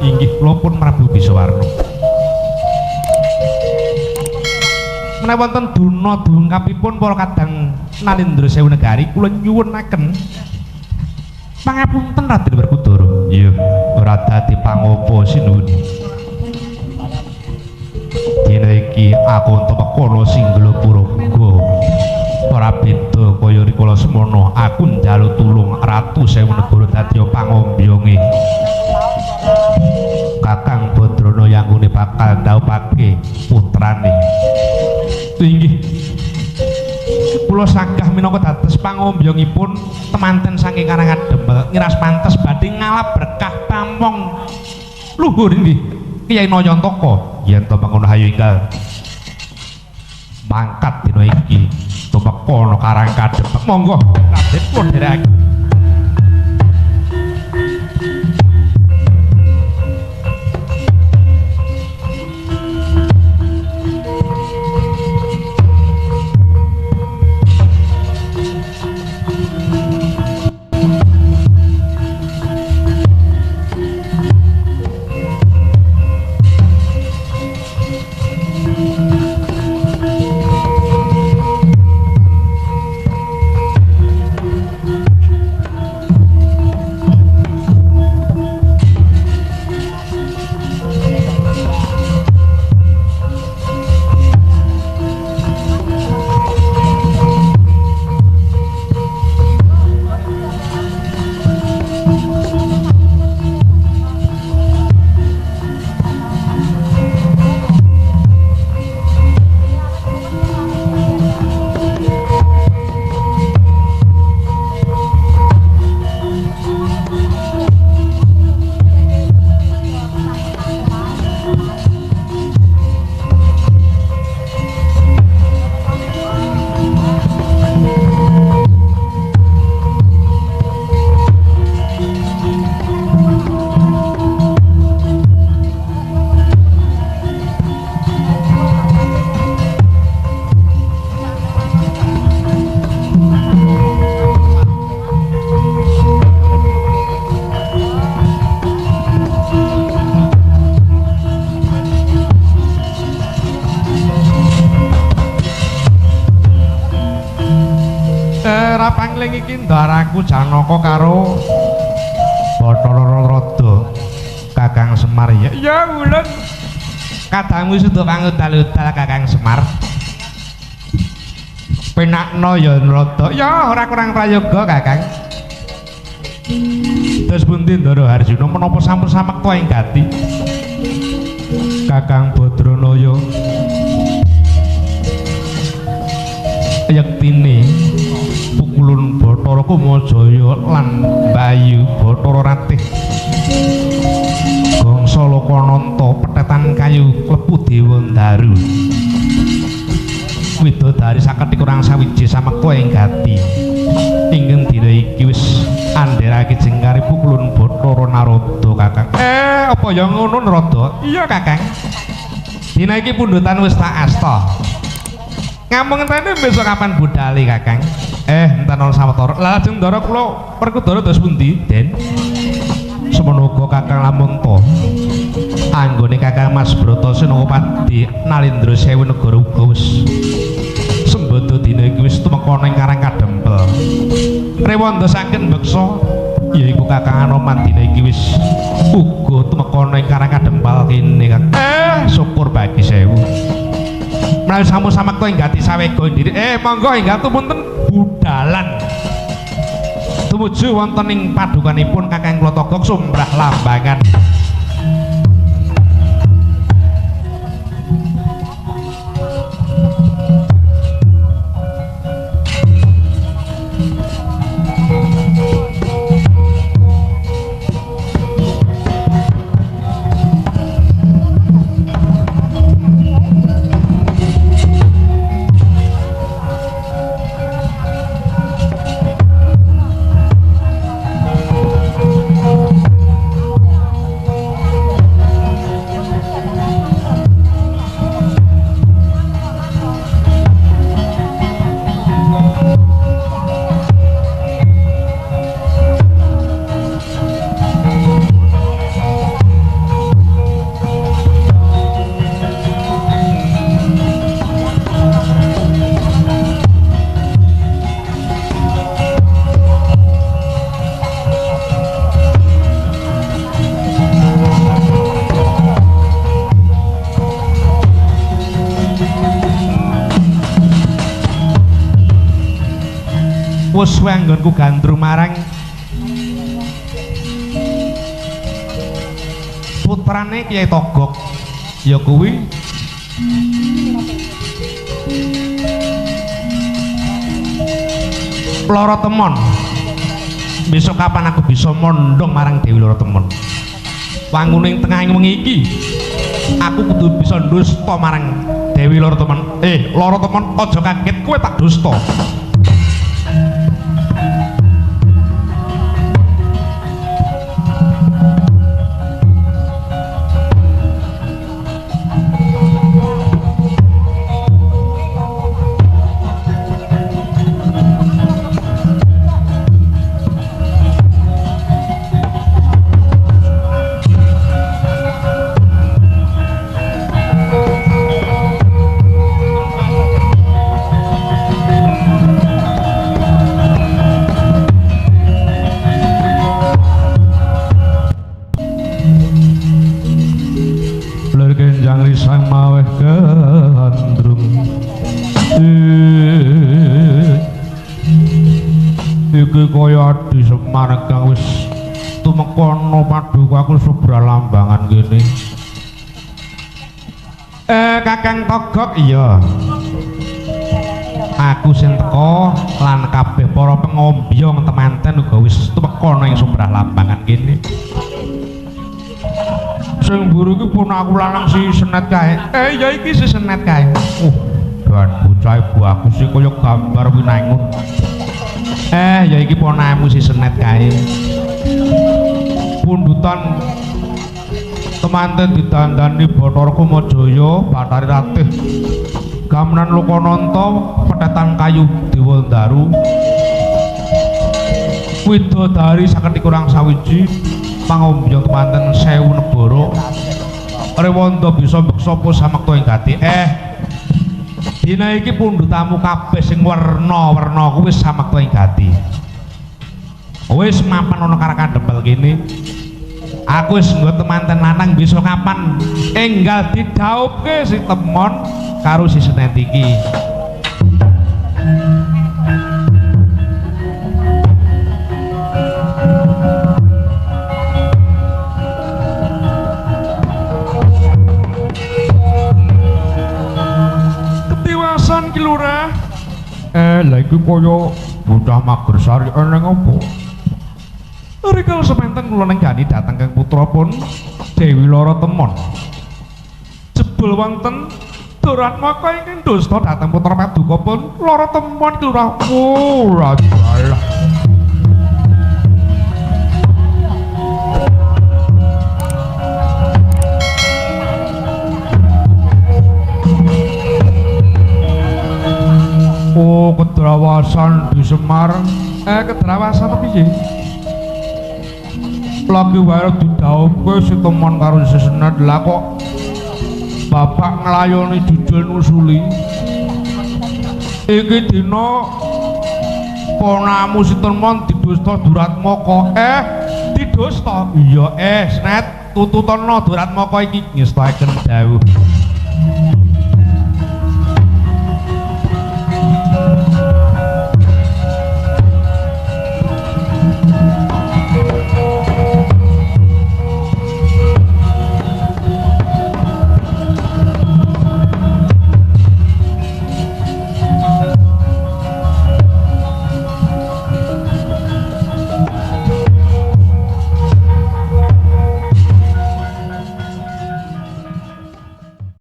Inggih kula pun Prabu Bisawarna. Menawi wonten duna dungkapipun para kadang Nalindra Sewu Negari kula nyuwunaken pangapunten Raden Werkudara. Iya, ora dadi pangapa sinuwun. Dina iki aku temekana Singgalapura uga ora beda kaya rikala semana aku njaluk tulung Ratu Sewu Negara dadi pangombyonge Kakang Badrana yanggune bakal ndhawuhake putrane. Inggih kula sagah minangka dados pangombyongipun temanten saking Karangan Demel ngiras pantes badhe ngalap berkah pamong luhur inggih Kyai Nayantaka. Yen to mangono hayu enggal mangkat dina iki tumeka Karang Kadempel. Monggo Raden pun derek. Pangling iki ndaraku Janaka karo Bathara Rada Kakang Semar. Ya ulun kadangmu sudah pangudal-udal Kakang Semar. Penakno ya Rada. Ya ora kurang prayoga Kakang. Terus pundi Ndara Harjuna menapa sampun samekta ing gati Kakang Badranaya yektine pukulun Bathara Kamajaya lan Bayu Bathara Ratih Gangsa Lokananta petetan kayu klepu Dewa Ndaru widodari sakethi kurang sawiji samekta ing gati ingkang dina iki wis andherake jengkari pukulun Bathara Narada Kakang. Apa ya ngono Narada? Iya Kakang, dina iki pundutan wis tak asta ngomong entene besok kapan budali Kakang. Enten ana sawetara. Lajeng Ndara kula Werkudara dos pundi, Den? Semono uga Kakang lamun to anggone Kakang Mas Brata Senopati Nalindra Sewu Negara uga wis sembada dina iki wis tumeka ning Karang Kadempel. Rewanda saking beksa yaiku Kakang Anoman dina iki wis uga tumeka ning Karang Kadempel kene Kang. Syukur bagi sewu. Menawi sampun samekta ing gati sawega ndiri. Monggo inggih tumunten budalan tumuju wonten ing padukanipun Kakang kula Togog Sumbrah Lambangan. wis suwe anggonku gandrung marang putrane Kyai Togok ya kuwi Loro Temon. Besok kapan aku bisa mondong marang Dewi Loro Temon? Wanguning tengahing wengi iki aku kudu bisa dusta marang Dewi Loro Temon. Loro Temon aja kaget kowe tak dusta. Sang maweh gandrung iki kaya adi Semar kang wis tumekono paduka aku Subra Lambangan kene. Kakang Togok iya. Aku sing teko lan kabeh para pengombyong temanten uga wis tumekono ing Subra Lambangan kene. Sing mburu iki pun aku lanang si Senet kae. Ya iki si Senet kae. Dan bocah ibu aku sih kaya gambar winangun. Ya iki ponamu si Senet kae. Pundutan temanten didandani Bathara Kamajaya, Bathari Ratih. Gamenan Lokananta, Petetan Kayu Dewa Daru. Widodari saking kurang sawiji. Pangombyong temanten 1000 negara rewanda bisa beksa apa samakta ing gati. Dina iki pundhutamu kabeh sing werna-werna kuwi samakta ing gati. Wis mapan ana karakan dempel kene. Aku wis nggo temanten lanang bisa kapan enggal didhauke si Temon karo si Senet iki. Ki Lurah. Lha iki kaya bocah Magersari eneng apa? Rikala semanten kula nenggani dhateng kang putrapun Dewi Loro Temon. Jebul wonten Duratmaka ingkang dusta dhateng putra padukapun Loro Temon ki Lurah. Rajalah. Kedrawasan di Semar. Kedrawasan apa piye? Lagi wae didhauke si Temon karo si Senet. Lah kok bapak nglayoni jujul nusuli. Iki dina ponamu si Temon didusta Duratmaka. Didusta? Iya, Senet tututana Duratmaka iki ngestaken dawuh.